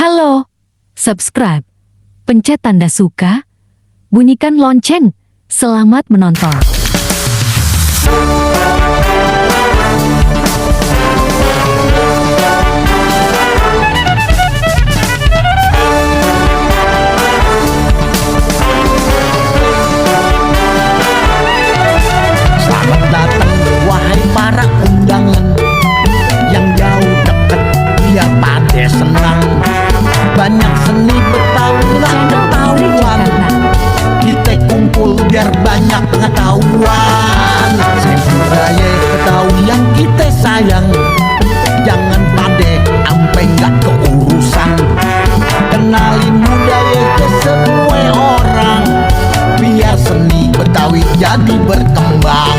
Halo, subscribe, pencet tanda suka, bunyikan lonceng. Selamat menonton. Selamat datang wahai para undangan yang jauh dekat, biar pada senang. Banyak seni Betawi lah ketahuan, kita kumpul biar banyak pengetahuan. Budaya Betawi yang kita sayang, jangan pade ampe nggak keurusan. Kenalin budaya ke semua orang, biar seni Betawi jadi berkembang.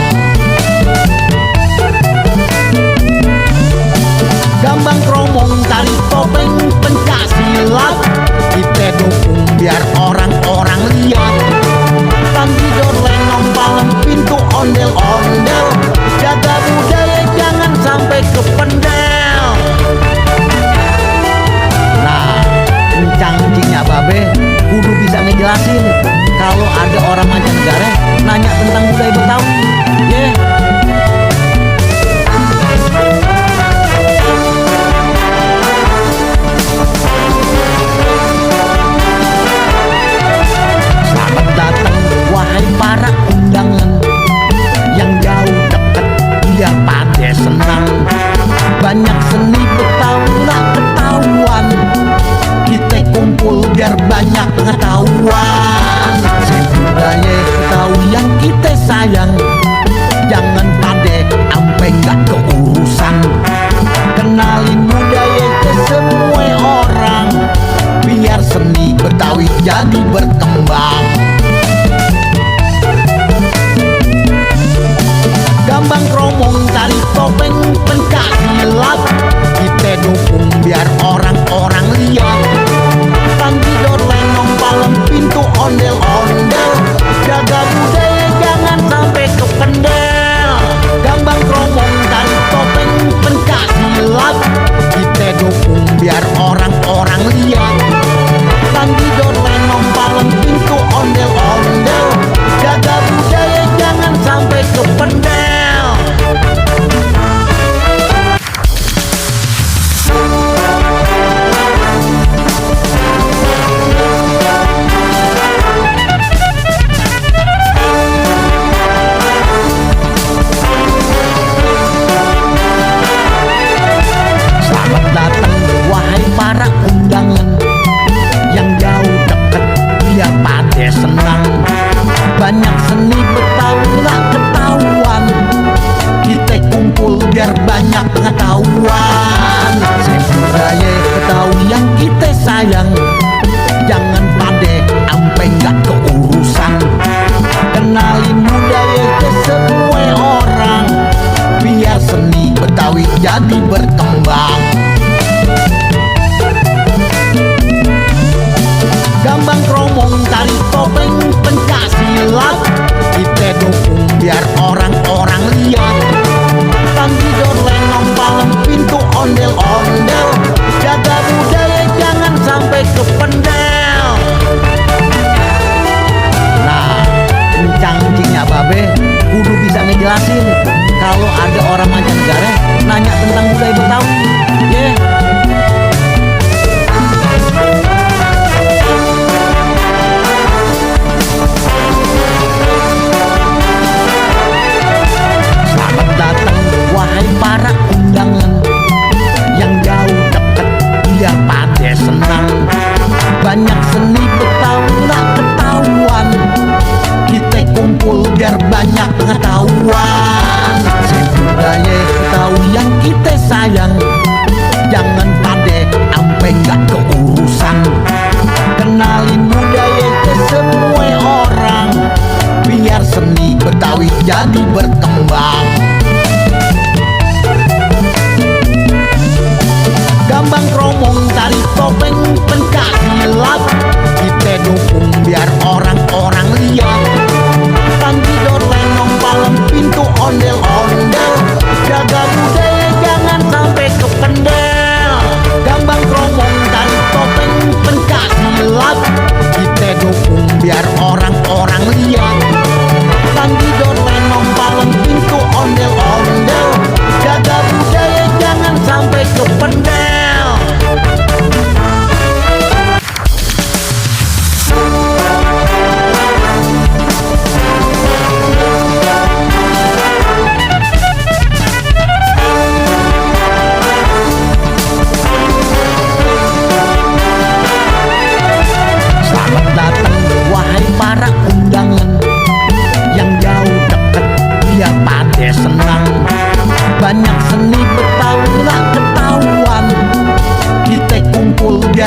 Gambang kromong, tali topeng, pencak silat, kita dukung biar orang-orang lihat. Tandidor, lenong, palem, pintu, ondel-ondel, jaga budaya jangan sampai kependel. Nah, kencang-kencingnya babe kudu bisa ngejelasin kalau ada orang mancanegara nanya tentang budaya Betawi. Selamat datang wahai para undangan yang jauh dekat, biar pada senang. Banyak seni Betawi lah ketahuan, kita kumpul biar banyak pengetahuan. Budaya Betawi yang kita sayang, jangan pade ampe nggak keurusan. Kenalin budaya ke semua orang, biar seni Betawi jadi berkembang. Gambang kromong, tari topeng, pencak silat, kita dukung biar orang-orang lihat. Tandidor, lenong, palem, pintu, ondel-ondel, jaga budaya jangan sampai kependel. Gambang kromong, tari topeng, pencak silat, kita dukung biar orang-orang lihat. Tandidor, lenong, palem, pintu, ondel-ondel, jaga budaya jangan sampai kependel. Selamat datang wahai para undangan yang jauh dekat, biar pada senang. Banyak seni Betawi lah ketahuan, kita kumpul biar banyak pengetahuan. Budaya Betawi yang kita sayang, jangan pade ampe nggak keurusan. Kenalin budaya ke semua orang, biar seni Betawi jadi berkembang. Gambang kromong, tari topeng, pencak silat, kita dukung biar orang-orang lihat. Tandidor, lenong, palem, pintu, ondel-ondel, jaga budaya jangan sampai kependel. Nah, kencang-kencingnya babe kudu bisa ngejelasin kalau ada orang mancanegara nanya tentang budaya Betawi. Selamat datang wahai para undangan yang jauh dekat, biar pada senang.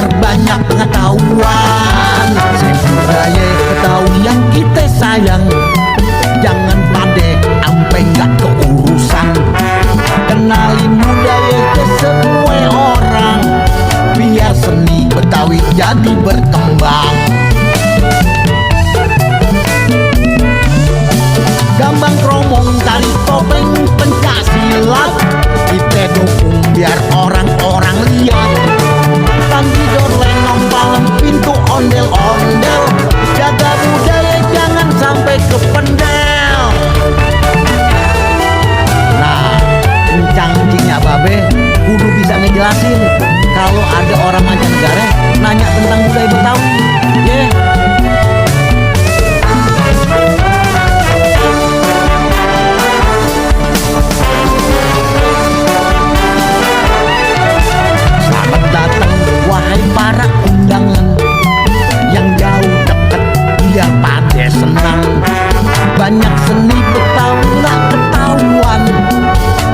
biar banyak pengetahuan. Budaya Betawi yang kita sayang, jangan pade ampe nggak keurusan. Kenalin budaya ke semua orang, biar seni Betawi jadi berkembang. Gambang kromong, tari topeng, pencak silat, kita dukung biar orang-orang lihat. Tanggidor, lenong, palem, pintu, ondel-ondel, jaga budaya jangan sampai kependel. Nah, encang-encingnya babe kudu bisa ngejelasin kalau ada orang mancanegara nanya tentang budaya Betawi. Yeah. Para undangan yang jauh deket biar pada senang. Banyak seni Betawi nggak ketahuan,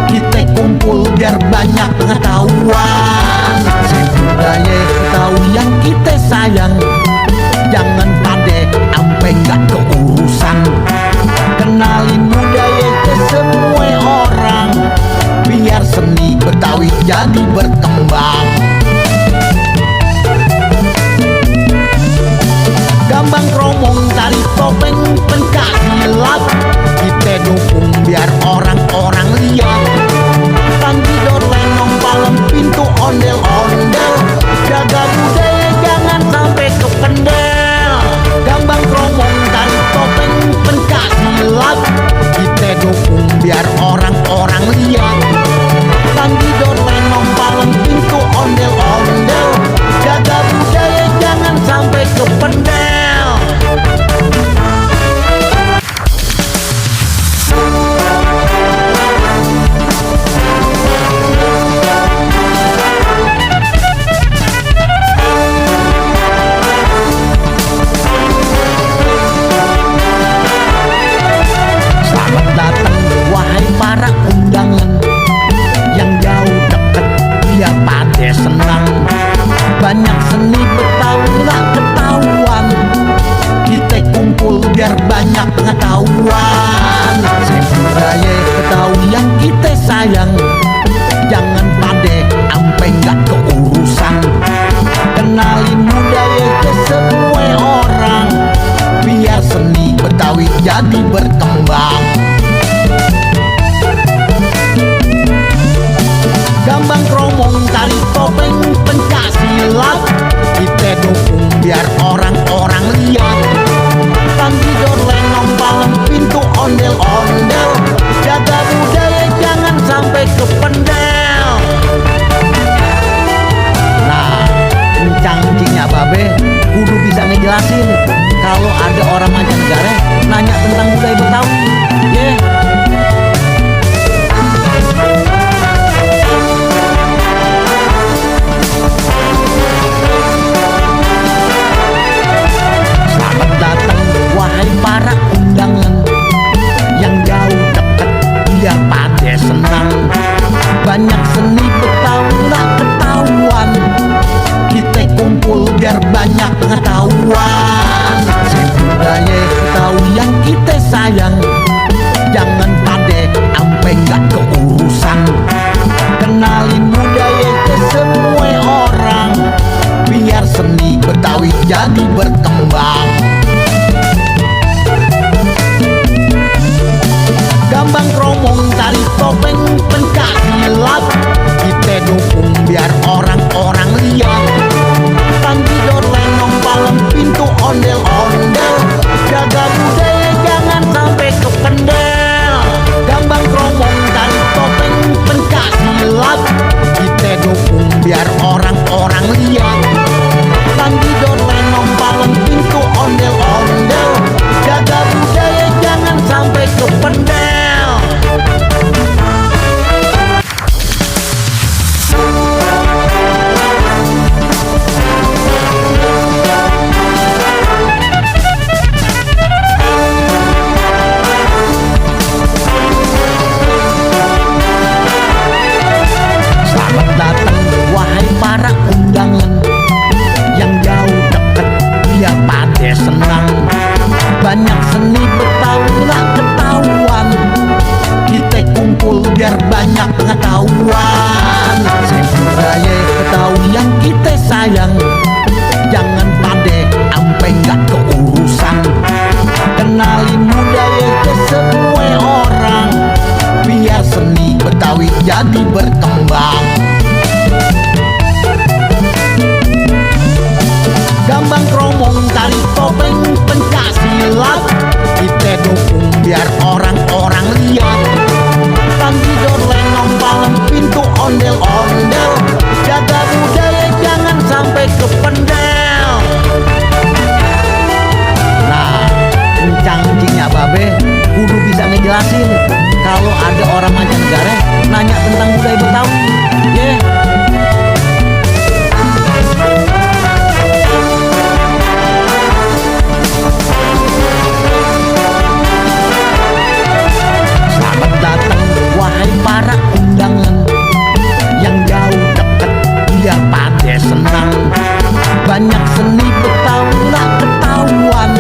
kita kumpul biar banyak pengetahuan. Budaya Betawi yang kita sayang, jangan pada ampe nggak keurusan. Kenalin budaya ke semua orang, biar seni Betawi jadi berkembang. Gambang kromong, tari topeng, pencak silat, kita dukung biar orang-orang lihat. Tanggidor, lenong, palem, pintu, ondel-ondel, jaga budaya jangan sampai kependel. Gambang kromong, tari topeng, pencak silat, kita dukung biar orang-orang lihat. Tanggidor, lenong, palem, pintu, ondel-ondel, jaga budaya jangan sampai kependel. Selamat datang wahai para undangan yang jauh deket biar pada senang. Banyak seni Betawi nggak ketahuan, kita kumpul biar banyak pengetahuan. Budaya Betawi yang kita sayang, jangan pade ampe nggak keurusan. Kenalin budaya ke semua orang, biar seni Betawi jadi berkembang. Gambang kromong, tari topeng, pencak silat, kita dukung biar orang-orang lihat. Tanggidor, lenong, palem, pintu, ondel-ondel, jaga budaya jangan sampai kependel. Nah, encang-encingnya babe kudu bisa ngejelasin kalau ada orang mancanegara nanya tentang budaya Betawi. Yeah. Para undangan yang jauh deket biar pada senang. Banyak seni Betawi nggak ketahuan, kita kumpul biar banyak pengetahuan. Budaya Betawi yang kita sayang, jangan pade ampe nggak keurusan. Kenalin budaya ke semua orang, biar seni Betawi jadi berkembang. Gambang kromong, tari topeng, pencak silat, kita dukung biar orang-orang lihat. Tanggidor, lenong, palem, pintu, ondel-ondel, jaga budaya jangan sampai kependel. Gambang kromong, tari topeng, pencak silat, kita dukung biar orang-orang lihat. Tanggidor, lenong, palem, jadi berkembang. Gambang kromong tari topeng pencak silat, kita dukung biar orang-orang lihat. Tanggidor lenong palem pintu ondel-ondel, jaga budaya jangan sampai kependel. Nah, encang-encingnya babe kudu bisa ngejelasin kalau ada orang mancanegara nanya tentang budaya Betawi. Yeah. Selamat datang wahai para undangan yang jauh deket biar pada senang. Banyak seni Betawi nggak ketahuan,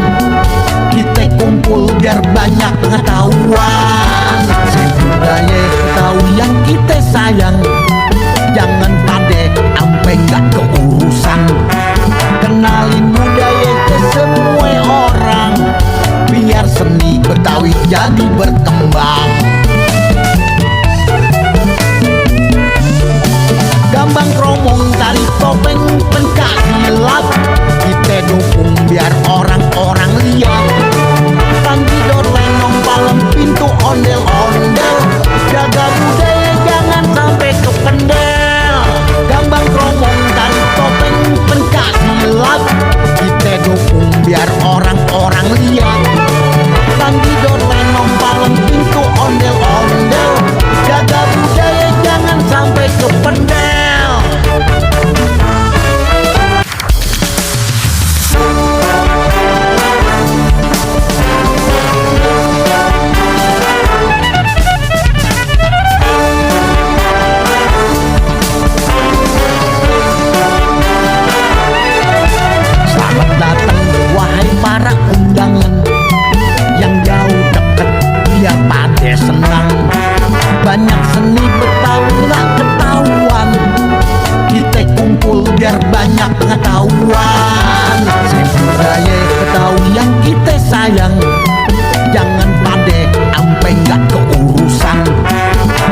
kita kumpul biar banyak pengetahuan. Si budaya Betawi yang kita sayang, jangan pade ampe gak keurusan. Kenalin budaya ke semua orang, biar seni Betawi jadi berkembang. Gambang kromong tari topeng pencak silat, kita dukung biar orang-orang lihat. Tanggidor lenong palem pintu ondel-ondel, jaga budaya jangan sampai kependel. Gambang kromong tari topeng pencak silat, kita dukung biar orang-orang lihat. Tanggidor lenong palem pintu ondel-ondel, jaga budaya jangan sampai kependel. Selamat datang wahai para undangan yang jauh deket biar pada senang. Banyak seni Betawi nggak ketahuan, kita kumpul biar banyak pengetahuan. Si budaya Betawi yang kita sayang, jangan pade ampe nggak keurusan.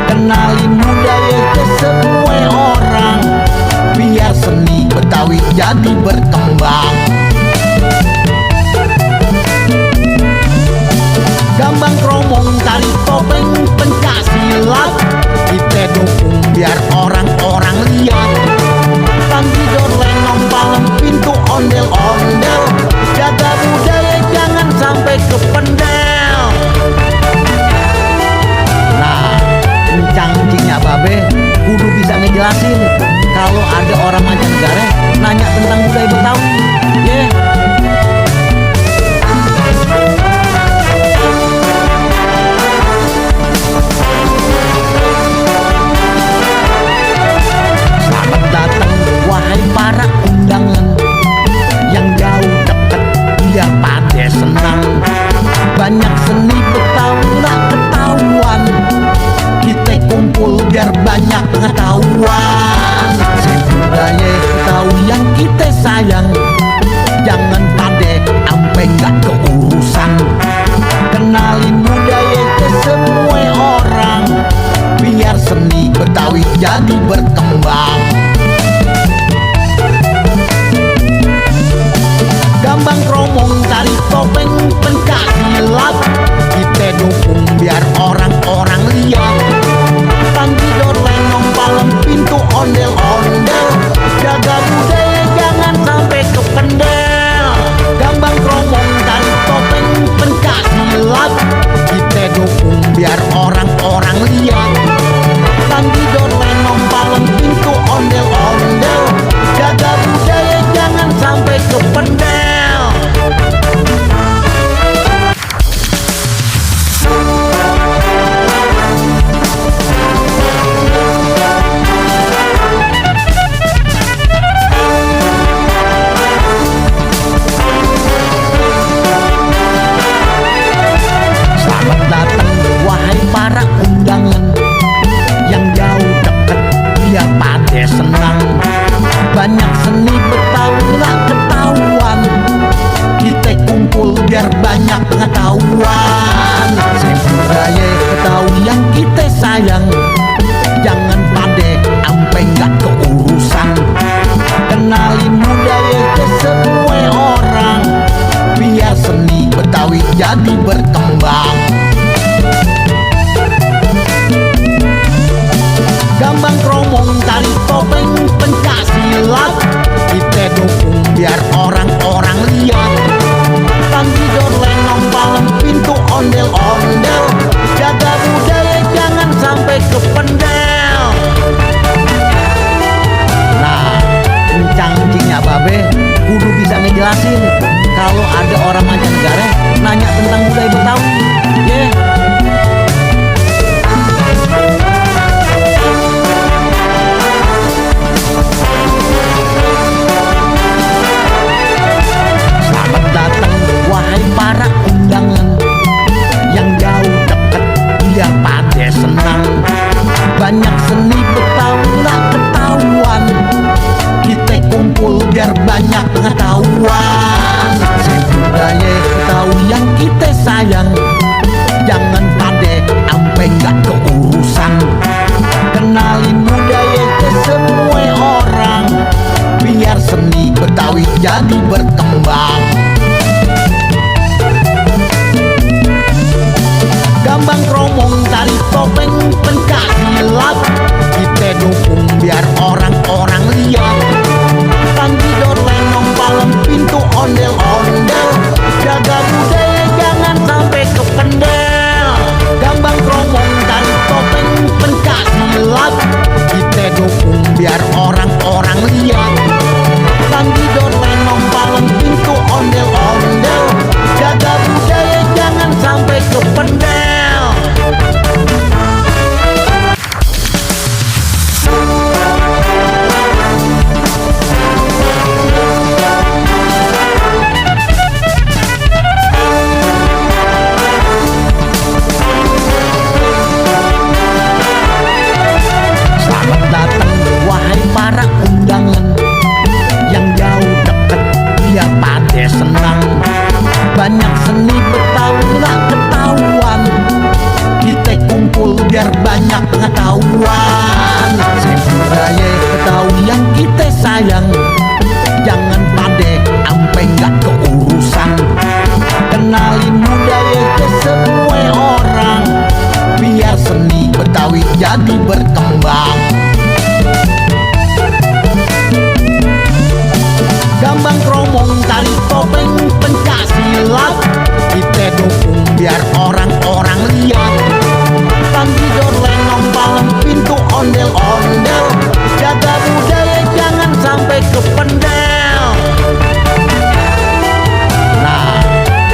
Kenalin budaya ke semua orang, biar seni Betawi jadi berkembang. Gambang kromong tari topeng pencak silat, kita dukung biar orang-orang lihat. Tanggidor lenong palem pintu ondel-ondel, jaga budaya jangan sampai kependel. Nah, encang-encingnya babe kudu bisa ngejelasin kalau ada orang mancanegara nanya tentang budaya Betawi. Yeah. Selamat datang wahai para undangan yang jauh deket biar pada senang. Banyak seni Betawi nggak ketahuan, kita kumpul biar banyak pengetahuan. Si budaya Betawi yang kita sayang, jangan pade ampe gak keurusan. Kenalin budaya ke semua orang, biar seni Betawi jadi berkembang. Gambang kromong tari topeng pencak silat, kita dukung biar orang-orang lihat. Tanggidor lenong palem pintu ondel-ondel, jaga budaya jangan sampai kependel. Gambang kromong tari topeng pencak silat, kita dukung biar orang-orang lihat. Tanggidor lenong palem budaya ke semua orang, biar seni Betawi jadi berkembang. Gambang kromong, tari topeng, pencak silat, kita dukung biar orang-orang lihat. Tambidor, lenong, palem, pintu, ondel-ondel, jaga budaya jangan sampai kependel. Nah, encang-encingnya babe kudu bisa ngejelasin kalau ada orang mancanegara nanya tentang budaya Betawi. Yeah. Selamat datang wahai para undangan yang jauh dekat, biar pada senang. Banyak seni Betawi nggak ketahuan, kita kumpul biar banyak pengetahuan. Budaya Betawi yang kita sayang, jangan pade ampe nggak keurusan. Kenalin budaya ke semua orang, biar seni Betawi jadi berkembang. Gambang kromong, tari topeng, pencak silat, kita dukung biar orang-orang lihat. Tambidor, lenong, palem, pintu, ondel-ondel, jaga budaya jangan sampai kependel. Gambang kromong, tari topeng, pencak silat, kita dukung biar orang-orang lihat. Tambidor, lenong, palem, pintu, ondel-ondel, jaga budaya jangan sampai kependel. Selamat datang wahai para undangan yang jauh dekat, biar pada senang. Banyak seni Betawi nggak ketahuan, kita kumpul biar banyak pengetahuan. Budaya Betawi yang kita sayang, jangan pade ampe nggak keurusan. Kenalin budaya ke semua orang, biar seni Betawi jadi berkembang. Gambang kromong, tari topeng, pencak silat, kita dukung biar orang-orang lihat. Tambidor, lenong, palem, pintu, ondel-ondel, jaga budaya jangan sampai kependel. Nah,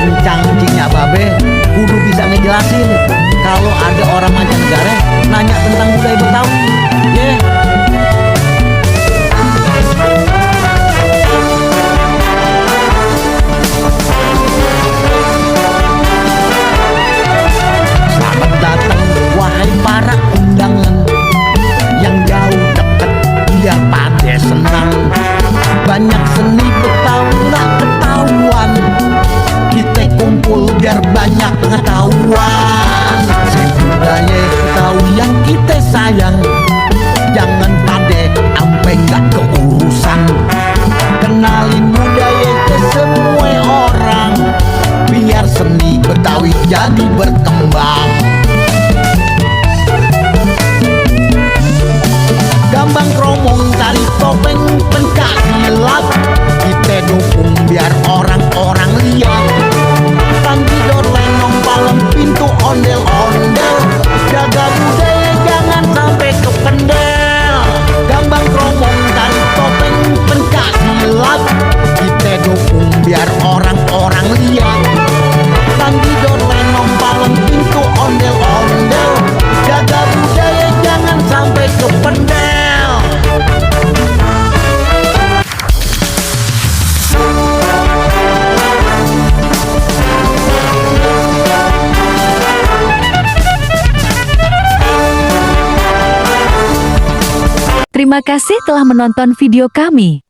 encang-encingnya babe kudu bisa ngejelasin kalau ada orang mancanegara nanya tentang budaya Betawi. Yeah. Selamat datang wahai para undangan yang jauh dekat, biar pada senang. Banyak seni Betawi nggak ketahuan, kita kumpul biar banyak pengetahuan. Budaya Betawi yang kita sayang, jangan pade ampe nggak keurusan. Kenalin budaya ke semua orang, biar seni Betawi jadi berkembang. Gambang kromong, tari topeng, pencak silat, kita dukung biar orang-orang lihat. Tambidor, lenong, palem, pintu, ondel-ondel, jaga budaya jangan sampai kependel. Gambang kromong, tari topeng, pencak silat, kita dukung biar orang-orang lihat. Tambidor, lenong, palem, pintu, ondel-ondel, jaga budaya jangan sampai kependel. Terima kasih telah menonton video kami.